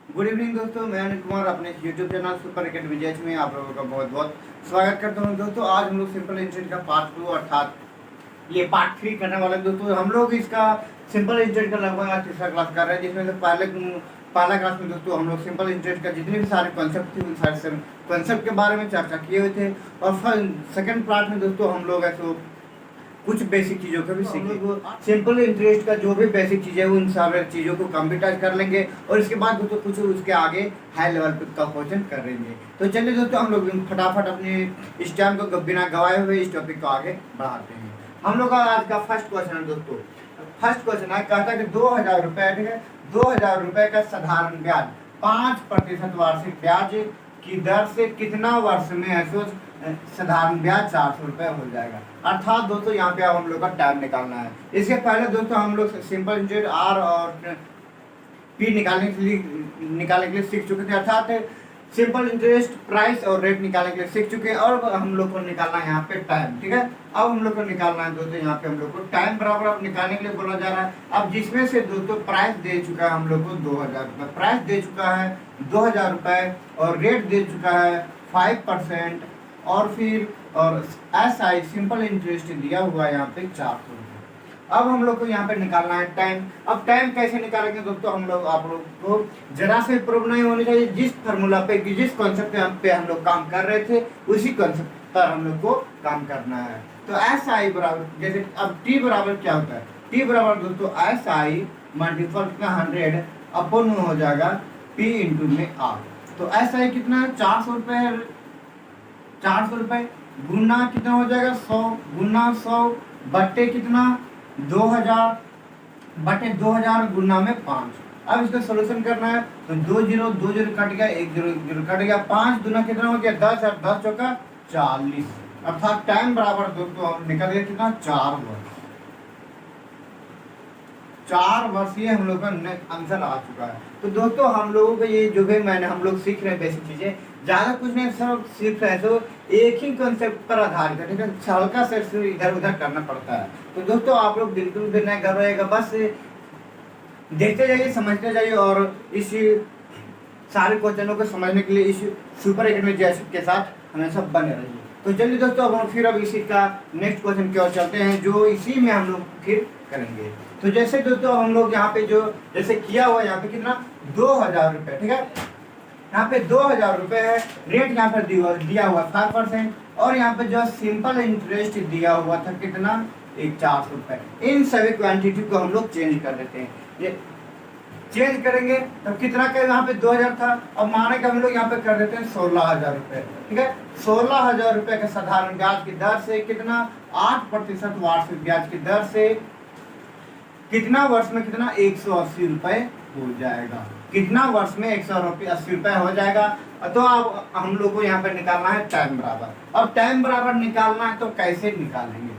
Good evening दोस्तों, मैं अनिल कुमार अपने यूट्यूब चैनल सुपर एकेडमी विजय में आप लोगों का बहुत बहुत स्वागत करता हूं। दोस्तों आज हम लोग सिंपल इंटेंट का पार्ट 2 अर्थात ये पार्ट 3 करने वाले हैं। दोस्तों हम लोग इसका सिंपल इंटेंट का लगभग आज तीसरा क्लास कर रहे हैं, जिसमें से पहला क्लास में दोस्तों हम लोग सिंपल इंटेंट का जितने भी सारे कॉन्सेप्ट थे उन सारे कॉन्सेप्ट के बारे में चर्चा किए हुए थे। और सेकंड पार्ट में दोस्तों हम लोग ऐसे कुछ बेसिक चीज़ों को भी सीखेंगे। सिंपल इंटरेस्ट का जो भी बेसिक चीज़ें उन सारे चीज़ों को कंप्यूटर कर लेंगे और इसके बाद दोस्तों कुछ उसके आगे हाई लेवल का क्वेश्चन कर लेंगे। तो चलिए दोस्तों हम लोग फटाफट अपने इस टाइम को बिना गवाए हुए इस टॉपिक को आगे बढ़ाते हैं। हम लोग का आज का फर्स्ट क्वेश्चन है दोस्तों। फर्स्ट क्वेश्चन है, कहता है कि 2000 रुपये, ठीक है, 2000 रुपये का साधारण ब्याज 5% वार्षिक ब्याज की दर से कितना वर्ष में है साधारण ब्याज 400 रुपये हो जाएगा। अर्थात दोस्तों यहाँ पे हम लोग का टाइम निकालना है। इसके पहले दोस्तों हम लोग सिंपल इंटरेस्ट आर और पी निकालने के लिए सीख चुके थे, अर्थात सिंपल इंटरेस्ट प्राइस और रेट निकालने के लिए सीख चुके हैं। और हम लोग को निकालना है यहाँ पे टाइम, ठीक है। अब हम लोग को निकालना है दोस्तों यहाँ पे हम लोग को टाइम बराबर अब निकालने के लिए बोला जा रहा है। अब जिसमें से दोस्तों प्राइस दे चुका है हम लोग को 2000 रुपये, प्राइस दे चुका है 2000 रुपये और रेट दे चुका है 5% और फिर और SI सिंपल इंटरेस्ट दिया हुआ है यहाँ पे 400 रुपये। अब हम लोग को यहाँ पे निकालना है टाइम। अब टाइम कैसे निकालेंगे दोस्तों, हम लोग आप लोग को जरा से प्रॉब्लम नहीं होनी चाहिए। जिस फार्मूला पे जिस कॉन्सेप्ट पे हम लोग काम कर रहे थे उसी कॉन्सेप्ट पर हम लोग को काम करना है। तो SI बराबर, जैसे अब T बराबर क्या होता है, T बराबर दोस्तों SI मल्टीपल कितना 100 अपन में हो जाएगा P इंटू में R। तो SI कितना है 400 रुपये, 400 रुपये गुना कितना हो जाएगा 100 गुना 100 बट्टे कितना 2000 बटे 2000 गुना में 5। अब इसका सोल्यूशन करना है तो 2 0 2 0 कट गया, 1 0 0 कट गया, 5 दुना कितना हो गया 10 और 10 चौका 40। अर्थात टाइम बराबर दोस्तों निकल गया कितना 4 वर्ष। 4 वर्ष ये हम लोग का आंसर आ चुका है। तो दोस्तों हम लोगों को ये जो भी हम लोग सीख रहे हैं बेसिक चीजें, ज्यादा कुछ नहीं सब सीख रहे हैं, तो एक ही कंसेप्ट पर आधारित है, ठीक है। हल्का से इधर उधर करना पड़ता है। तो दोस्तों आप लोग बिल्कुल भी नहीं घबराइएगा, बस देखते जाइए, समझते जाइए और इस सारे क्वेश्चनों को समझने के लिए इस सुपर एकेडमी के साथ हमेशा बने रहिए। तो चलिए दोस्तों अब हम फिर अब इसी का नेक्स्ट क्वेश्चन की ओर चलते हैं, जो इसी में हम लोग फिर करेंगे। तो जैसे दोस्तों हम लोग यहाँ पे जो जैसे किया हुआ यहाँ पे कितना 2000 रुपये, ठीक है, यहाँ पे 2000 रुपये है। रेट यहाँ पर दिया हुआ 5% और यहाँ पे जो सिंपल इंटरेस्ट दिया हुआ था कितना 400 रुपये। इन सभी क्वांटिटी को हम लोग चेंज कर देते हैं। ये चेंज करेंगे तो कितना का यहाँ पे 2000 था, अब माने का हम लोग यहाँ पे कर देते हैं 16000 रुपये, ठीक है। 16000 रुपये के साधारण ब्याज की दर से कितना 8% वार्षिक ब्याज की दर से कितना वर्ष में कितना 180 रुपये हो जाएगा। कितना वर्ष में 180 रुपये हो जाएगा। तो अब हम लोग को यहाँ पे निकालना है टाइम बराबर। अब टाइम बराबर निकालना है तो कैसे निकालेंगे,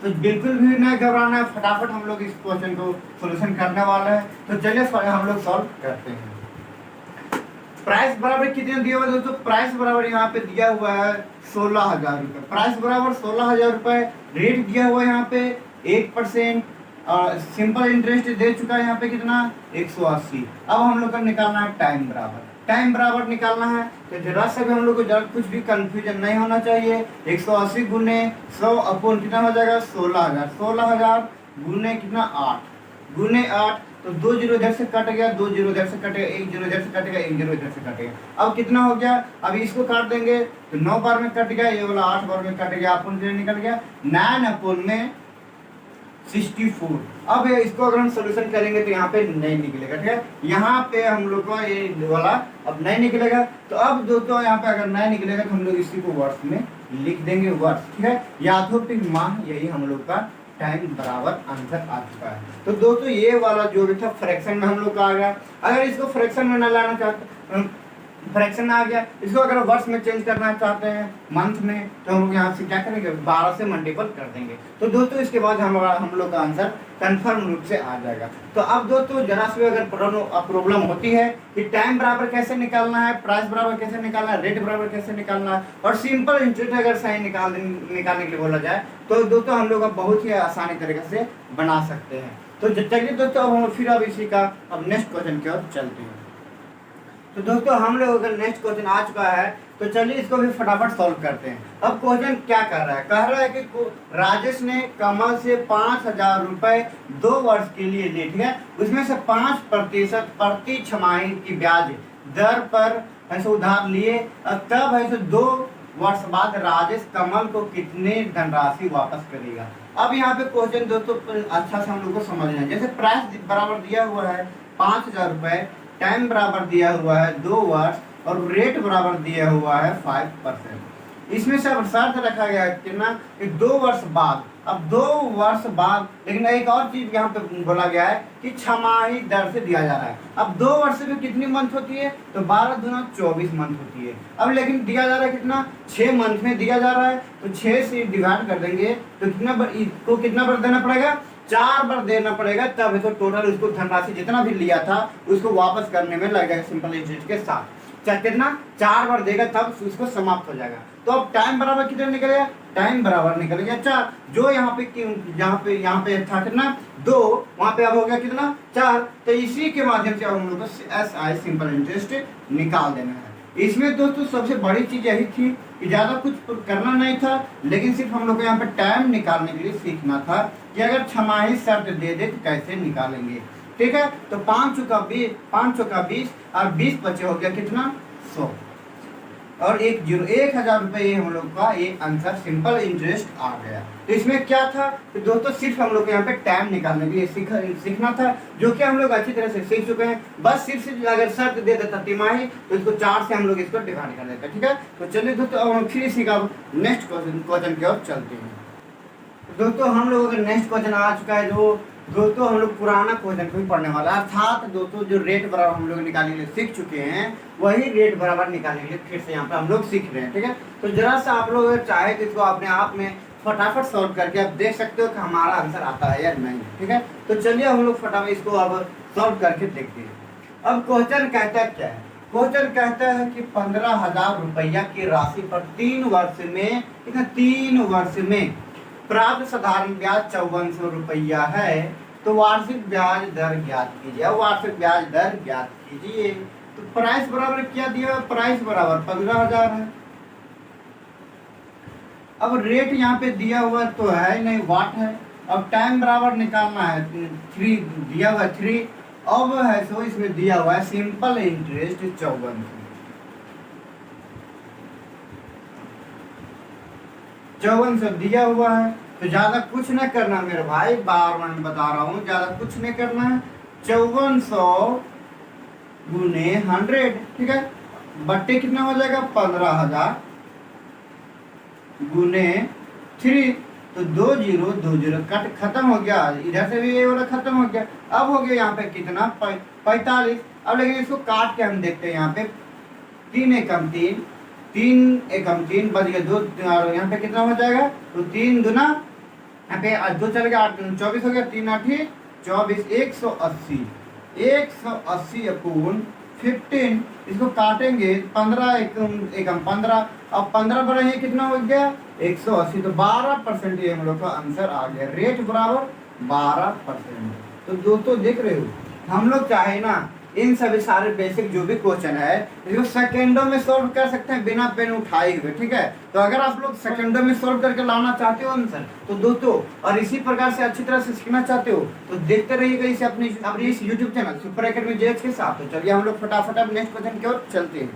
तो बिल्कुल भी नहीं घबराना है, फटाफट हम लोग इस क्वेश्चन को सोल्यूशन करने वाले हैं। तो चलिए हम लोग सॉल्व करते हैं। प्राइस बराबर कितने दिया हुआ है दोस्तों, प्राइस बराबर यहाँ पे दिया हुआ है 16000 रुपये। प्राइस बराबर 16000 रुपये, रेट दिया हुआ है यहाँ पे 1%, सिंपल इंटरेस्ट दे चुका है यहाँ पे कितना 180। अब हम लोग का निकालना है टाइम बराबर। टाइम बराबर निकालना है तो जरा से भी हम लोग को जरा कुछ भी कंफ्यूजन नहीं होना चाहिए। 180 गुने 100 अपन कितना हो जाएगा 16000, 16000 गुने कितना 8 गुने 8, तो 2 0 इधर से कट गया, 2 0 इधर से कटेगा, 1 0 इधर से कटेगा, 1 0 इधर से कटेगा। अब कितना हो गया, अब इसको काट देंगे तो 9 बार में कट गया, ये वाला 8 बार में कट गया, अपन निकल गया 9 अपन में 64। अब इसको अगर हम सोल्यूशन करेंगे तो यहाँ पे नहीं निकलेगा, ठीक है। यहाँ पे हम लोग को ये वाला अब नहीं निकलेगा। तो अब दोस्तों यहाँ पे अगर नहीं निकलेगा तो हम लोग इसी को वर्ष में लिख देंगे, वर्ष, ठीक है, या तो फिर माह। यही हम लोग का टाइम बराबर आंसर आ चुका है। तो दोस्तों ये वाला जो भी था फ्रैक्शन में हम लोग का आ गया। अगर इसको फ्रैक्शन में न लाना चाहते, फ्रैक्शन आ गया, इसको अगर वर्ष में चेंज करना चाहते हैं मंथ में, तो हम लोग यहाँ से क्या करेंगे 12 से मल्टीपल कर देंगे। तो दोस्तों इसके बाद हम लोग का आंसर कंफर्म रूप से आ जाएगा। तो अब दोस्तों जरा से अगर प्रॉब्लम होती है कि टाइम बराबर कैसे निकालना है, प्राइस बराबर कैसे निकालना है, रेट बराबर कैसे निकालना है, और सिंपल इंटरेस्ट अगर सही निकालने के लिए बोला जाए तो दोस्तों हम लोग बहुत ही आसानी तरीके से बना सकते हैं। तो चलिए दोस्तों अब हम फिर अब इसी का अब नेक्स्ट क्वेश्चन की ओर चलते हैं। तो दोस्तों हम लोगों का नेक्स्ट क्वेश्चन आ चुका है, तो चलिए इसको भी फटाफट सॉल्व करते हैं। अब क्वेश्चन क्या कर रहा है, कह रहा है कि राजेश ने कमल से 5,000 रुपए 2 वर्ष के लिए लिए, ठीक है, उसमें से 5% प्रति छमाही की ब्याज दर पर ऐसे उधार लिए, तब ऐसे 2 वर्ष बाद राजेश कमल को कितने धनराशि वापस करेगा। अब यहाँ पे क्वेश्चन दोस्तों अच्छा से हम लोग को समझना है। जैसे प्राइस बराबर दिया हुआ है 5,000 रुपए, टाइम बराबर दिया हुआ है 2 वर्ष और रेट बराबर दिया हुआ है 5%। इसमें से अब शर्त रखा गया है कितना कि 2 वर्ष बाद। अब 2 वर्ष बाद, लेकिन एक और चीज यहाँ पे बोला गया है कि छमाही दर से दिया जा रहा है। अब 2 वर्ष में कितनी मंथ होती है, तो 12 दूना 24 मंथ होती है। अब लेकिन दिया जा रहा है कितना, 6 मंथ में दिया जा रहा है, तो 6 से डिवाइड कर देंगे तो कितना बार देना पड़ेगा, 4 बार देना पड़ेगा, तब तो टोटल उसको धनराशि जितना भी लिया था उसको वापस करने में लग जाएगा सिंपल इंटरेस्ट के साथ। चाहे कितना 4 बार देगा तब उसको समाप्त हो जाएगा। तो अब टाइम बराबर कितना निकलेगा, टाइम बराबर निकलेगा 4। जो यहाँ पे था कितना 2, वहां पे अब हो गया कितना 4। तो इसी के माध्यम से हम लोग को SI सिंपल इंटरेस्ट निकाल देना है। इसमें दोस्तों सबसे बड़ी चीज यही थी कि ज्यादा कुछ करना नहीं था, लेकिन सिर्फ हम लोग को यहाँ पे टाइम निकालने के लिए सीखना था कि अगर छमाही शर्त दे दे तो कैसे निकालेंगे। ठीक है, तो 5 चौका 20 और 20 बचे हो गया कितना 100 और 1,000 रुपए हम लोग का ये आंसर सिंपल इंटरेस्ट आ गया। तो इसमें क्या था तो दोस्तों सिर्फ हम लोग को यहाँ पे टाइम निकालने के लिए सीखना था, जो कि हम लोग अच्छी तरह से सीख चुके हैं। बस सिर्फ अगर शर्त दे देता तिमाही तो इसको 4 से हम लोग इसको डिवाइड कर देते। ठीक है, तो चलिए दोस्तों अब हम फिर इसी का नेक्स्ट क्वेश्चन की ओर चलते हैं। दोस्तों हम लोगों का नेक्स्ट क्वेश्चन आ चुका है, जो दोस्तों हम लोग पुराना क्वेश्चन को भी पढ़ने वाला है, अर्थात दोस्तों जो रेट बराबर हम लोग निकालने के लिए सीख चुके हैं वही रेट बराबर निकालने के लिए फिर से यहाँ पे हम लोग सीख रहे हैं। ठीक है, तो जरा सा आप लोग अगर चाहे तो इसको अपने आप में फटाफट सॉल्व करके आप देख सकते हो कि हमारा आंसर आता है या नहीं। ठीक है, तो चलिए हम लोग फटाफट इसको अब सॉल्व करके देखते हैं। अब क्वेश्चन कहता है क्या है, क्वेश्चन कहता है कि 15,000 रुपया की राशि पर 3 वर्ष में, ठीक है, 3 वर्ष में प्राप्त साधारण ब्याज 5400 रुपया है, तो वार्षिक ब्याज दर ज्ञात कीजिए। अब वार्षिक ब्याज दर ज्ञात कीजिए, तो प्राइस बराबर क्या दिया है, प्राइस बराबर 15,000 है। अब रेट यहाँ पे दिया हुआ तो है नहीं, वाट है। अब टाइम बराबर निकालना है, 3 दिया हुआ 3, अब है सो इसमें दिया हुआ है सिंपल इंटरेस्ट 5400 दिया हुआ है। तो ज्यादा कुछ नहीं करना मेरे भाई, बार बार बता रहा हूँ, ज्यादा कुछ नहीं करना है। 5400 गुने 100, ठीक है, बट्टे कितना हो जाएगा 15,000 गुने 3, तो 2 0 2 0 कट खत्म हो गया, इधर से भी ये वाला खत्म हो गया। अब हो गया यहाँ पे कितना 45। अब लेकिन इसको काट के हम देखते हैं, यहाँ पे 3 एकम 3 3 एकम 3 बच गया 2, यहाँ पे कितना हो जाएगा, तो 3 दूना यहाँ पे 2 चल गया 8 24 हो गया, 3 8 24, 180 अपून 15, इसको काटेंगे 15 एकम 15, अब 15 बड़ा ये कितना हो गया 180, तो 12% ये हम लोग का आंसर आ गया, रेट बराबर 12%। तो दोस्तों देख रहे हो, हम लोग चाहे ना इन सभी सारे बेसिक जो भी क्वेश्चन है इसको सेकंडों में सॉल्व कर सकते हैं बिना पेन उठाए हुए। ठीक है, तो अगर आप लोग सेकंडों में सॉल्व करके लाना चाहते हो आंसर, तो दोस्तों और इसी प्रकार से अच्छी तरह से सीखना चाहते हो तो देखते रहिएगा इसे अपने इस YouTube channel super academy JH के साथ। तो चलिए हम लोग फटाफट अब नेक्स्ट क्वेश्चन की ओर चलते हैं।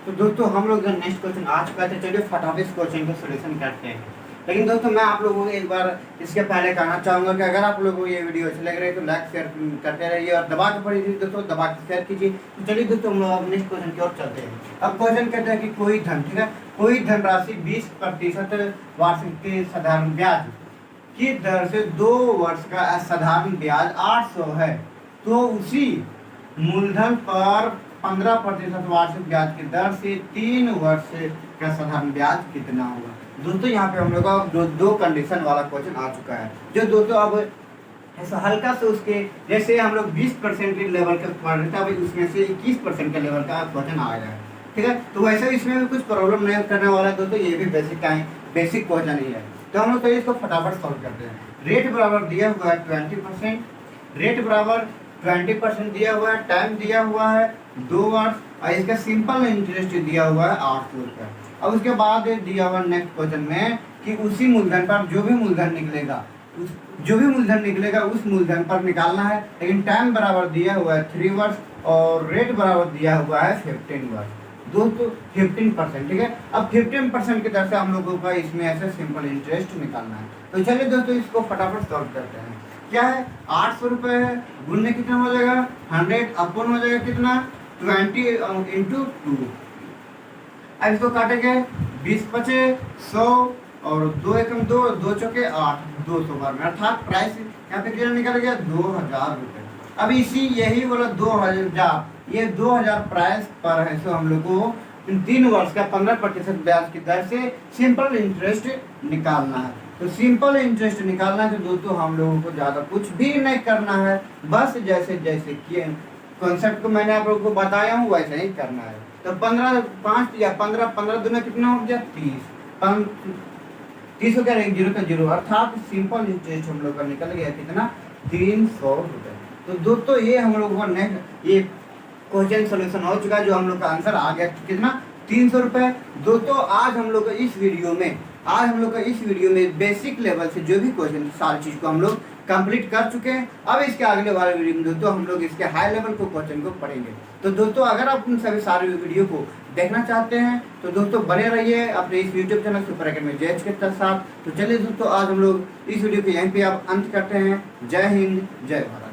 तो दोस्तों हम लोग नेक्स्ट क्वेश्चन आ चुका है, चलिए फटाफट इस क्वेश्चन का सोल्यूशन करते हैं। लेकिन दोस्तों मैं आप लोगों को एक बार इसके पहले कहना चाहूँगा कि अगर आप लोगों को ये वीडियो अच्छी लग रही है तो लाइक शेयर करते रहिए और दबा के पढ़िए दोस्तों, दबा के शेयर कीजिए। तो चलिए दोस्तों हम लोग अब नेक्स्ट क्वेश्चन की ओर चलते हैं। अब क्वेश्चन कहता है कि कोई धन, ठीक है, कोई धनराशि 20% वार्षिक के साधारण ब्याज की दर से 2 वर्ष का असाधारण ब्याज 800 है, तो उसी मूलधन पर 15% वार्षिक ब्याज की दर से 3 वर्ष का साधारण ब्याज कितना होगा। दोस्तों यहाँ पे हम लोग का दो कंडीशन वाला क्वेश्चन आ चुका है, जो दोस्तों अब ऐसा हल्का से उसके जैसे हम लोग 20% के लेवल का पढ़ रहे थे, अभी उसमें से 21% के लेवल का क्वेश्चन आ गया है। ठीक है, तो वैसे इसमें भी कुछ प्रॉब्लम नहीं करने वाला है दोस्तों, ये भी बेसिक क्वेश्चन ही है। तो हम लोग तो इसको फटाफट सॉल्व करते हैं। रेट बराबर दिया हुआ है 20%, रेट बराबर 20% दिया हुआ है, टाइम दिया हुआ है 2 वर्ष, और इसका सिंपल इंटरेस्ट दिया हुआ है 800 रुपये। अब उसके बाद दिया हुआ नेक्स्ट क्वेश्चन में कि उसी मूलधन पर जो भी मूलधन निकलेगा उस मूलधन पर निकालना है, लेकिन टाइम बराबर दिया हुआ है 3 वर्ष और रेट बराबर दिया हुआ है 15 वर्ष। दोस्तों 15%, ठीक है। अब 15% की तरफ से हम लोगों का इसमें ऐसे सिंपल इंटरेस्ट निकालना है। तो चलिए दोस्तों इसको फटाफट सॉल्व करते हैं। क्या है, 800 रुपये है, गुणने कितना हो जाएगा 100 अपन हो जाएगा कितना 20 इंटू 2। अब इसको काटेंगे 20 पचे 100 और 2 एकम 2, 2 चौके 8, 200 बार में, अर्थात प्राइस यहाँ पे कितना निकल गया 2000 रुपये। अब यही बोला 2000, ये 2000 प्राइस पर है, सो हम लोग को 3 वर्ष का 15% ब्याज की दर से सिंपल इंटरेस्ट निकालना है। तो सिंपल इंटरेस्ट निकालना है तो दोस्तों हम लोगों को ज़्यादा कुछ भी नहीं करना है, बस जैसे जैसे किए कॉन्सेप्ट को मैंने आप लोगों को बताया हूँ वैसे ही करना है। तो 15 दूना कितना हो गया 30, 30 हो गया 0 का 0, अर्थात सिंपल इंटरेस्ट हम लोग का निकल गया कितना 300 रुपये। तो दोस्तों ये हम लोगों का नेक्स्ट ये क्वेश्चन सोल्यूशन हो चुका है, जो हम लोग का आंसर आ गया कितना 300 रुपये। दोस्तों आज हम लोग इस वीडियो में बेसिक लेवल से जो भी क्वेश्चन सारी चीज़ को हम लोग कंप्लीट कर चुके हैं। अब इसके अगले वाले वीडियो में दोस्तों हम लोग इसके हाई लेवल को क्वेश्चन को पढ़ेंगे। तो दोस्तों अगर आप उन सभी सारे वीडियो को देखना चाहते हैं तो दोस्तों बने रहिए अपने इस YouTube channel super academy JH के साथ। तो चलिए दोस्तों आज हम लोग इस वीडियो को यहीं पे आप अंत करते हैं। जय हिंद, जय भारत।